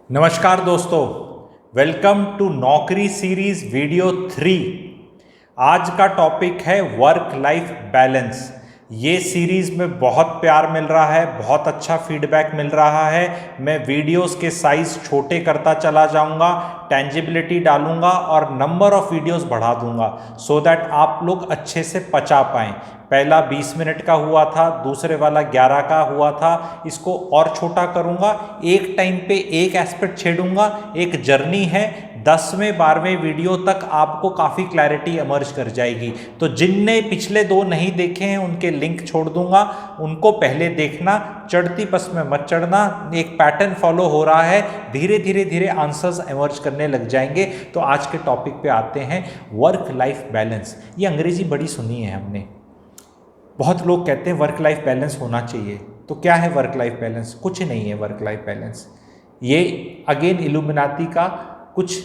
नमस्कार दोस्तों, welcome to नौकरी सीरीज वीडियो 3। आज का टॉपिक है वर्क लाइफ बैलेंस। ये सीरीज में बहुत प्यार मिल रहा है, बहुत अच्छा फीडबैक मिल रहा है। मैं वीडियोस के साइज छोटे करता चला जाऊंगा, टेंजिबिलिटी डालूंगा और नंबर ऑफ वीडियोस बढ़ा दूंगा सो दैट आप लोग अच्छे से पचा पाएं। पहला 20 मिनट का हुआ था, दूसरे वाला 11 का हुआ था। इसको और छोटा करूंगा, एक टाइम पे एक एस्पेक्ट छेड़ूंगा। एक जर्नी है, 10वें 12वें वीडियो तक आपको काफ़ी क्लैरिटी इमर्ज कर जाएगी। तो जिनने पिछले 2 नहीं देखे हैं उनके लिंक छोड़ दूंगा, उनको पहले देखना। चढ़ती बस में मत चढ़ना, एक पैटर्न फॉलो हो रहा है, धीरे धीरे धीरे आंसर्स इमर्ज करने लग जाएंगे। तो आज के टॉपिक पे आते हैं, वर्क लाइफ बैलेंस। ये अंग्रेजी बड़ी सुनी है हमने, बहुत लोग कहते हैं वर्क लाइफ बैलेंस होना चाहिए। तो क्या है वर्क लाइफ बैलेंस? कुछ नहीं है वर्क लाइफ बैलेंस। ये अगेन इल्यूमिनाती का कुछ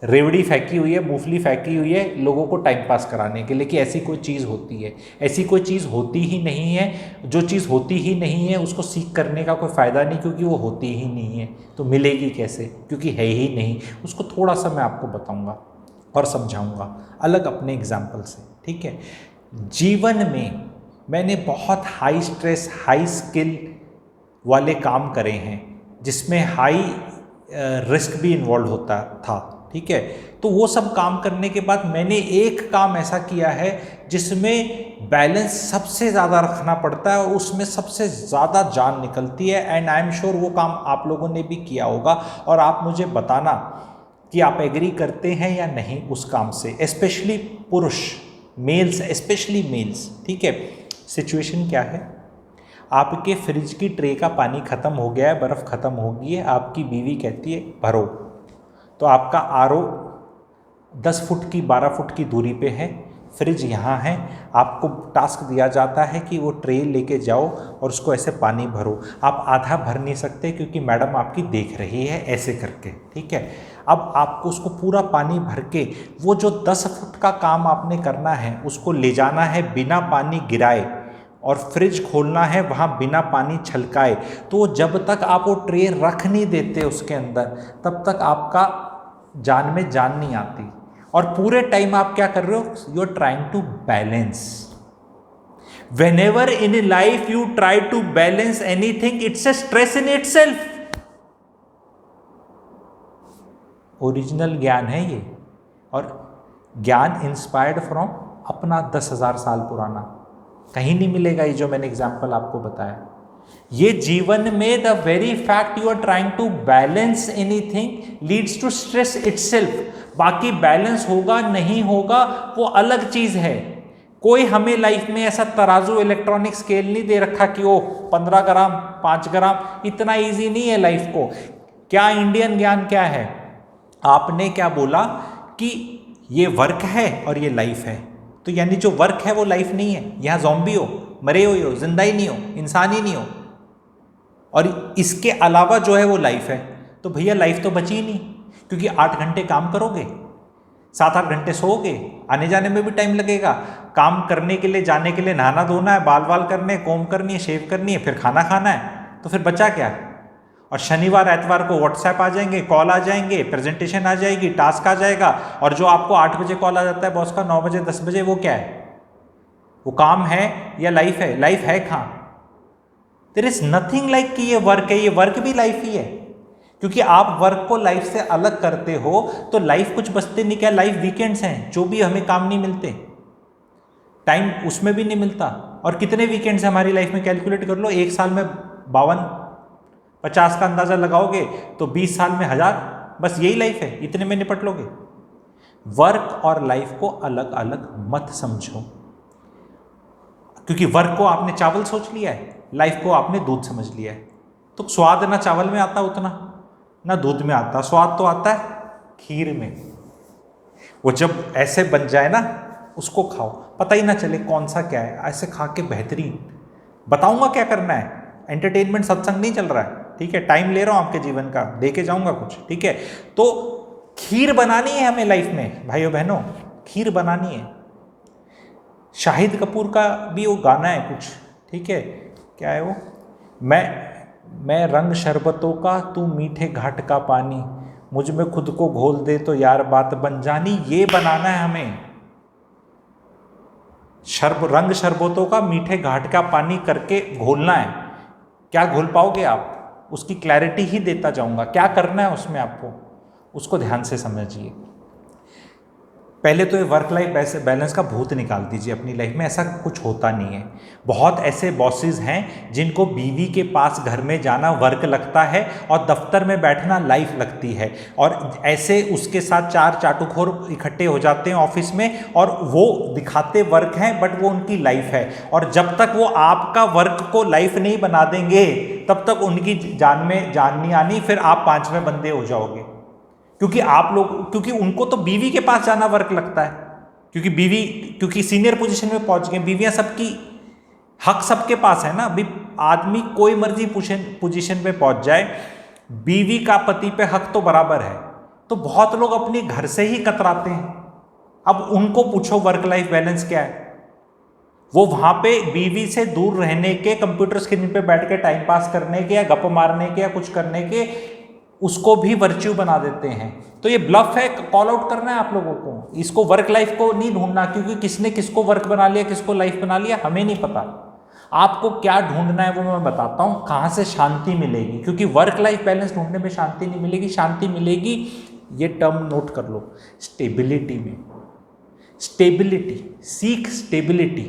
रेवड़ी फेंकी हुई है, मूंगफली फेंकी हुई है लोगों को टाइम पास कराने के लिए कि ऐसी कोई चीज़ होती है। ऐसी कोई चीज़ होती ही नहीं है। जो चीज़ होती ही नहीं है उसको सीख करने का कोई फ़ायदा नहीं, क्योंकि वो होती ही नहीं है। तो मिलेगी कैसे? क्योंकि है ही नहीं। उसको थोड़ा सा मैं आपको बताऊँगा और समझाऊँगा अलग अपने एग्जाम्पल से, ठीक है। जीवन में मैंने बहुत हाई स्ट्रेस हाई स्किल वाले काम करे हैं, जिसमें हाई रिस्क भी इन्वॉल्व होता था, ठीक है। तो वो सब काम करने के बाद मैंने एक काम ऐसा किया है जिसमें बैलेंस सबसे ज़्यादा रखना पड़ता है और उसमें सबसे ज़्यादा जान निकलती है। एंड आई एम श्योर वो काम आप लोगों ने भी किया होगा और आप मुझे बताना कि आप एग्री करते हैं या नहीं उस काम से। स्पेशली पुरुष, मेल्स, स्पेशली मेल्स, ठीक है। सिचुएशन क्या है? आपके फ्रिज की ट्रे का पानी ख़त्म हो गया है, बर्फ़ ख़त्म हो गई है, आपकी बीवी कहती है भरो। तो आपका आरओ 10 फुट की 12 फुट की दूरी पे है, फ्रिज यहाँ है, आपको टास्क दिया जाता है कि वो ट्रे लेके जाओ और उसको ऐसे पानी भरो। आप आधा भर नहीं सकते क्योंकि मैडम आपकी देख रही है ऐसे करके, ठीक है। अब आपको उसको पूरा पानी भर के वो जो 10 फुट का काम आपने करना है उसको ले जाना है बिना पानी गिराए, और फ्रिज खोलना है वहाँ बिना पानी छलकाए। तो जब तक आप वो ट्रे रख नहीं देते उसके अंदर, तब तक आपका जान में जान नहीं आती। और पूरे टाइम आप क्या कर रहे हो? You are trying to balance. Whenever in life you try to balance anything, it's a stress in itself. Original ज्ञान है ये, और ज्ञान इंस्पायर्ड फ्रॉम अपना 10,000 साल पुराना, कहीं नहीं मिलेगा ये जो मैंने एग्जाम्पल आपको बताया। ये जीवन में the very fact you are trying to balance anything leads to stress itself. बाकी बैलेंस होगा नहीं होगा वो अलग चीज है। कोई हमें लाइफ में ऐसा तराजू इलेक्ट्रॉनिक स्केल नहीं दे रखा कि ओ 15 ग्राम 5 ग्राम, इतना इजी नहीं है लाइफ को। क्या इंडियन ज्ञान क्या है? आपने क्या बोला कि ये वर्क है और ये लाइफ है, तो यानी जो वर्क है वो लाइफ नहीं है। यहाँ ज़ॉम्बी हो, मरे हुए हो, जिंदा ही नहीं हो, इंसान ही नहीं हो, और इसके अलावा जो है वो लाइफ है। तो भैया लाइफ तो बची ही नहीं, क्योंकि 8 घंटे काम करोगे, 7-8 घंटे सोओगे, आने जाने में भी टाइम लगेगा। काम करने के लिए, जाने के लिए नहाना धोना है, बाल बाल करने, कोम करनी है, शेव करनी है, फिर खाना खाना है, तो फिर बचा क्या? और शनिवार एतवार को व्हाट्सएप आ जाएंगे, कॉल आ जाएंगे, प्रेजेंटेशन आ जाएगी, टास्क आ जाएगा। और जो आपको 8 बजे कॉल आ जाता है बॉस का, 9 बजे 10 बजे, वो क्या है? वो काम है या लाइफ है? लाइफ है कहाँ? देयर इज नथिंग लाइक कि ये वर्क है। ये वर्क भी लाइफ ही है, क्योंकि आप वर्क को लाइफ से अलग करते हो तो लाइफ कुछ बचते नहीं। क्या लाइफ वीकेंड्स हैं जो भी हमें काम नहीं मिलते, टाइम उसमें भी नहीं मिलता। और कितने वीकेंड्स हैं हमारी लाइफ में? कैलकुलेट कर लो, एक साल में 52-50 का अंदाजा लगाओगे तो 20 साल में 1000, बस यही लाइफ है, इतने में निपट लोगे। वर्क और लाइफ को अलग अलग मत समझो, क्योंकि वर्क को आपने चावल सोच लिया है, लाइफ को आपने दूध समझ लिया है। तो स्वाद ना चावल में आता उतना, ना दूध में आता। स्वाद तो आता है खीर में। वो जब ऐसे बन जाए ना, उसको खाओ, पता ही ना चले कौन सा क्या है, ऐसे खा के बेहतरीन। बताऊंगा क्या करना है, एंटरटेनमेंट सत्संग नहीं चल रहा है, ठीक है। टाइम ले रहा हूं आपके जीवन का, देके जाऊंगा कुछ, ठीक है। तो खीर बनानी है हमें लाइफ में, भाइयों बहनों, खीर बनानी है। शाहिद कपूर का भी वो गाना है कुछ, ठीक है, क्या है वो, मैं रंग शरबतों का, तू मीठे घाट का पानी, मुझ में खुद को घोल दे तो यार बात बन जानी। ये बनाना है हमें, रंग शरबतों का मीठे घाट का पानी करके घोलना है। क्या घोल पाओगे आप, उसकी क्लैरिटी ही देता जाऊंगा। क्या करना है उसमें आपको, उसको ध्यान से समझिए। पहले तो ये वर्क लाइफ बैलेंस का भूत निकाल दीजिए अपनी लाइफ में। ऐसा कुछ होता नहीं है। बहुत ऐसे बॉसेस हैं जिनको बीवी के पास घर में जाना वर्क लगता है और दफ्तर में बैठना लाइफ लगती है, और ऐसे उसके साथ 4 चाटुखोर इकट्ठे हो जाते हैं ऑफिस में, और वो दिखाते वर्क हैं बट वो उनकी लाइफ है। और जब तक वो आपका वर्क को लाइफ नहीं बना देंगे तब तक उनकी जान में जान नहीं आनी, फिर आप 5वें बंदे हो जाओगे। क्योंकि उनको तो बीवी के पास जाना वर्क लगता है, क्योंकि सीनियर पोजीशन में पहुंच गए। बीवियां सबकी, हक सबके पास है ना। अभी आदमी कोई मर्जी पोजीशन पे पहुंच जाए, बीवी का पति पे हक तो बराबर है। तो बहुत लोग अपने घर से ही कतराते हैं। अब उनको पूछो वर्क लाइफ बैलेंस क्या है, वो वहां पे बीवी से दूर रहने के, कंप्यूटर स्क्रीन पे बैठ के टाइम पास करने के या गप मारने के या कुछ करने के, उसको भी वर्च्यू बना देते हैं। तो ये ब्लफ है, कॉल आउट करना है आप लोगों को। इसको वर्क लाइफ को नहीं ढूंढना, क्योंकि किसने किसको वर्क बना लिया, किसको लाइफ बना लिया, हमें नहीं पता। आपको क्या ढूंढना है वो मैं बताता हूं, कहां से शांति मिलेगी। क्योंकि वर्क लाइफ बैलेंस ढूंढने में शांति नहीं मिलेगी। शांति मिलेगी, ये टर्म नोट कर लो, स्टेबिलिटी में। Stability, seek stability,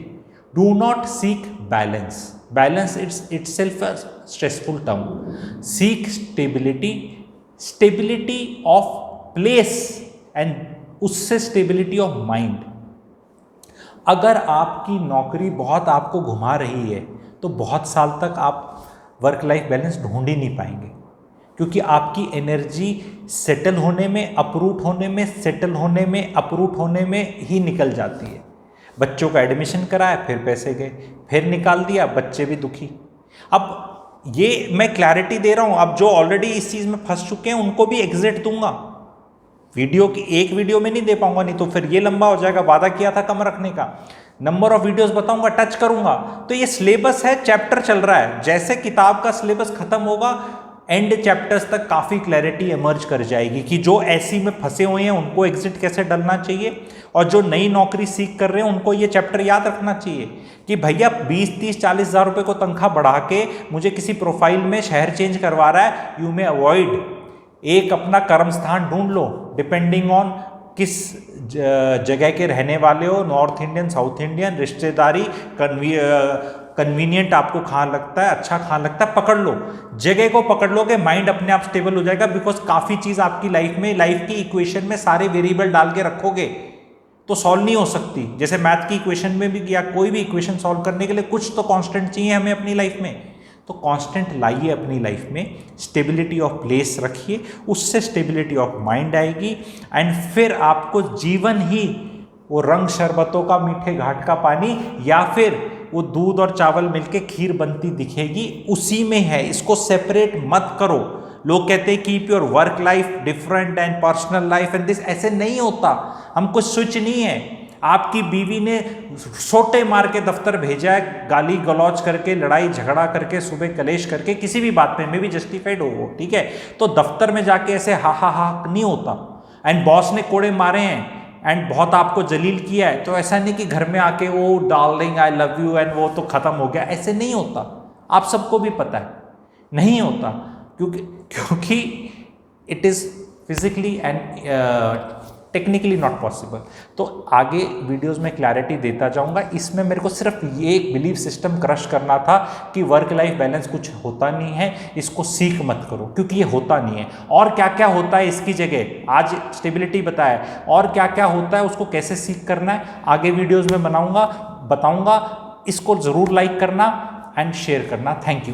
do not seek balance. Balance itself a stressful term. Seek stability, stability of place and उससे स्टेबिलिटी ऑफ माइंड। अगर आपकी नौकरी बहुत आपको घुमा रही है तो बहुत साल तक आप वर्क लाइफ बैलेंस ढूंढ ही नहीं पाएंगे, क्योंकि आपकी एनर्जी सेटल होने में, अपरूट होने में, सेटल होने में, अपरूट होने में ही निकल जाती है। बच्चों का एडमिशन कराया, फिर पैसे गए, फिर निकाल दिया, बच्चे भी दुखी। अब ये मैं क्लैरिटी दे रहा हूं, अब जो ऑलरेडी इस चीज में फंस चुके हैं उनको भी एग्जिट दूंगा। वीडियो की एक वीडियो में नहीं दे पाऊंगा, नहीं तो फिर ये लंबा हो जाएगा। वादा किया था कम रखने का, नंबर ऑफ वीडियोस बताऊंगा, टच करूंगा। तो ये सिलेबस है, चैप्टर चल रहा है। जैसे किताब का सिलेबस खत्म होगा, एंड चैप्टर्स तक काफ़ी क्लैरिटी इमर्ज कर जाएगी कि जो ऐसी में फंसे हुए हैं उनको एग्जिट कैसे डलना चाहिए, और जो नई नौकरी सीख कर रहे हैं उनको ये चैप्टर याद रखना चाहिए कि भैया 20-30-40 हज़ार रुपये को तनख्वाह बढ़ा के मुझे किसी प्रोफाइल में शहर चेंज करवा रहा है, यू मे अवॉइड। एक अपना कर्म स्थान ढूंढ लो, डिपेंडिंग ऑन किस जगह के रहने वाले हो, नॉर्थ इंडियन, साउथ इंडियन, रिश्तेदारी, कन्वीनियंट आपको कहाँ लगता है, अच्छा कहाँ लगता है, पकड़ लो। जगह को पकड़ लोगे, माइंड अपने आप स्टेबल हो जाएगा। बिकॉज काफ़ी चीज़ आपकी लाइफ में, लाइफ की इक्वेशन में सारे वेरिएबल डाल के रखोगे तो सॉल्व नहीं हो सकती। जैसे मैथ की इक्वेशन में भी, या कोई भी इक्वेशन सॉल्व करने के लिए कुछ तो कांस्टेंट चाहिए हमें अपनी लाइफ में। तो कांस्टेंट लाइए अपनी लाइफ में, स्टेबिलिटी ऑफ प्लेस रखिए, उससे स्टेबिलिटी ऑफ माइंड आएगी, एंड फिर आपको जीवन ही वो रंग शरबतों का, मीठे घाट का पानी, या फिर वो दूध और चावल मिलके खीर बनती दिखेगी, उसी में है। इसको सेपरेट मत करो। लोग कहते हैं keep your work life different and personal life and this, ऐसे नहीं होता। हमको स्विच नहीं है। आपकी बीवी ने सोटे मार के दफ्तर भेजा है, गाली गलौज करके, लड़ाई झगड़ा करके, सुबह कलेश करके, किसी भी बात में भी जस्टिफाइड हो वो, ठीक है। तो दफ्तर में जाके ऐसे हा हा हा नहीं होता। एंड बॉस ने कोड़े मारे हैं एंड बहुत आपको जलील किया है, तो ऐसा नहीं कि घर में आके वो darling I love you and वो तो खत्म हो गया, ऐसे नहीं होता। आप सबको भी पता है नहीं होता, क्योंकि it is physically and technically not possible. तो आगे वीडियोस में क्लैरिटी देता जाऊंगा। इसमें मेरे को सिर्फ ये एक बिलीफ सिस्टम क्रश करना था कि वर्क लाइफ बैलेंस कुछ होता नहीं है, इसको सीख मत करो, क्योंकि ये होता नहीं है। और क्या क्या होता है इसकी जगह, आज स्टेबिलिटी बताया, और क्या क्या होता है उसको कैसे सीख करना है आगे वीडियोज़ में बताऊँगा। इसको ज़रूर लाइक करना एंड शेयर करना। Thank you.